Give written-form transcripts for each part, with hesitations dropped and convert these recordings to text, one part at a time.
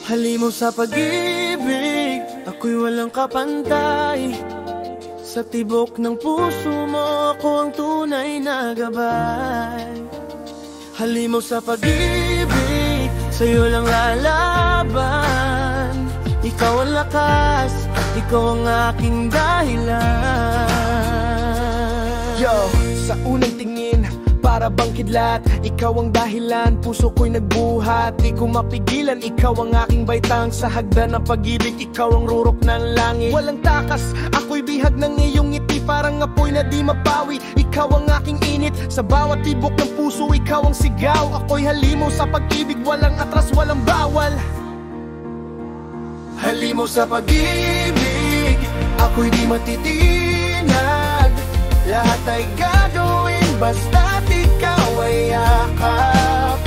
Halimaw sa pag-ibig, ako'y walang kapantay. Sa tibok ng puso mo, ako ang tunay na gabay. Halimaw sa pag-ibig, sa'yo lang lalaban. Ikaw ang lakas, ikaw ang aking dahilan. Yo, sa unang tingin, para bang kidlat, ikaw ang dahilan, puso ko'y nagbuhat. Di ko mapigilan, ikaw ang aking baitang. Sa hagdan ng pag-ibig, ikaw ang rurok ng langit. Walang takas, ako'y bihag ng iyong ngiti. Parang apoy na di mapawi, ikaw ang aking init. Sa bawat tibok ng puso, ikaw ang sigaw. Ako'y halimaw sa pag-ibig, walang atras, walang bawal. Halimaw sa pag-ibig, ako'y di matitinag. Lahat ay gagawin basta't ikaw ay yakap.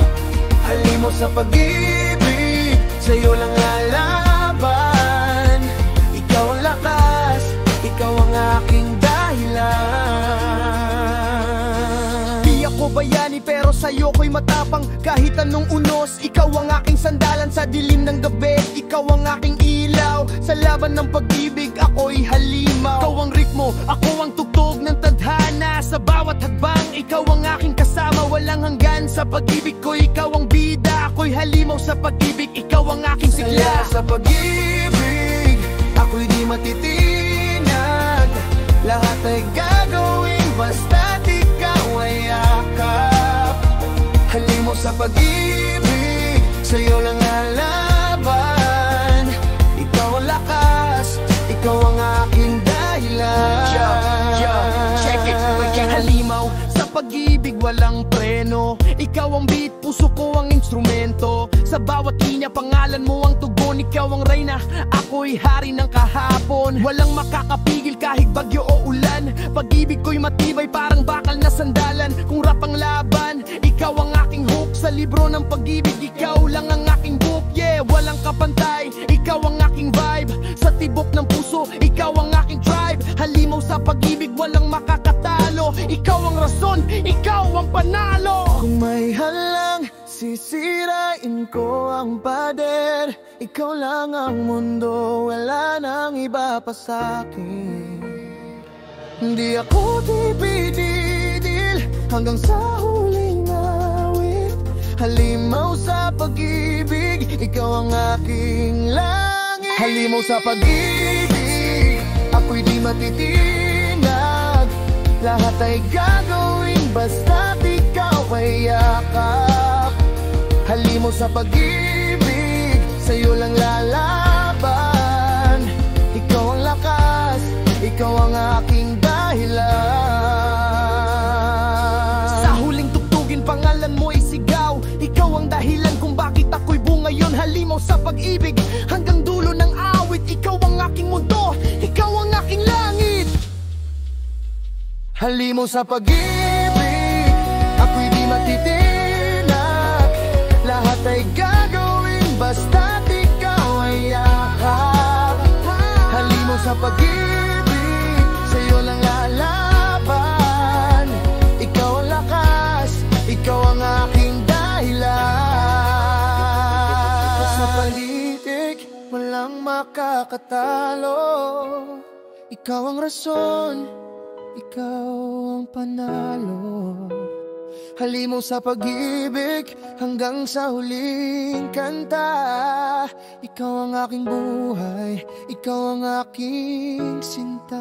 Halimaw sa pag-ibig, sa'yo lang lalaban. Ikaw ang lakas, ikaw ang aking dahilan. Di ako bayani pero sa'yo ko'y matapang. Kahit anong unos, ikaw ang aking sandalan. Sa dilim ng gabi, ikaw ang aking ilaw. Sa laban ng pag-ibig, ako'y halimaw. Ikaw ang ritmo, ako ang tugtog ng tadhana. Sa bawat hagbang, ikaw ang aking kasama. Walang hanggan sa pag-ibig ko, ikaw ang bida. Ako'y halimaw sa pag-ibig, ikaw ang aking sigla. Sa pag-ibig, ako'y di matitinag. Lahat ay gagawin basta't ikaw ay yakap. Halimaw sa pag-ibig, sa'yo lang lalaban. Ikaw ang lakas, ikaw ang aking dahilan. Check it, halimaw sa pag-ibig, walang preno. Ikaw ang beat, puso ko ang instrumento. Sa bawat linya, pangalan mo ang tugon. Ikaw ang reyna, ako'y hari ng kahapon. Walang makakapigil kahit bagyo o ulan. Pag-ibig ko'y matibay, parang bakal na sandalan. Kung rap ang laban, ikaw ang aking hook. Sa libro ng pag-ibig, ikaw lang ang aking book. Yeah, walang kapantay, ikaw ang aking vibe. Sa tibok ng puso, ikaw ang aking tribe. Halimaw sa pag-ibig, walang makakatalo. Ikaw ang rason, ikaw ang panalo. Kung may halang, sisirain ko ang pader. Ikaw lang ang mundo, wala nang iba pa sa'kin. Hindi ako dipididil hanggang sa huling awit. Halimaw sa pag-ibig, ikaw ang aking langit. Halimaw sa pag-ibig, ako'y di matitinag. Lahat ay gagawin basta't ikaw ay yakap. Halimaw sa pag-ibig, sa'yo lang lalaban. Ikaw ang lakas, ikaw ang aking dahilan. Sa huling tugtugin, pangalan mo ay sigaw. Ikaw ang dahilan kung bakit ako'y buo ngayon. Halimaw sa pag-ibig, hanggang dulo ng awit. Ikaw ang aking mundo, ikaw ang aking langit. Halimaw sa pag-ibig, ako'y di matitinag. Lahat ay gagawin basta't ikaw ay yakap. Halimaw sa pag-ibig, sa'yo lang lalaban. Ikaw ang lakas, ikaw ang aking dahilan. Sa pag-ibig, walang makakatalo. Ikaw ang rason, ikaw ang panalo. Halimaw sa pag-ibig, hanggang sa huling kanta. Ikaw ang aking buhay, ikaw ang aking sinta.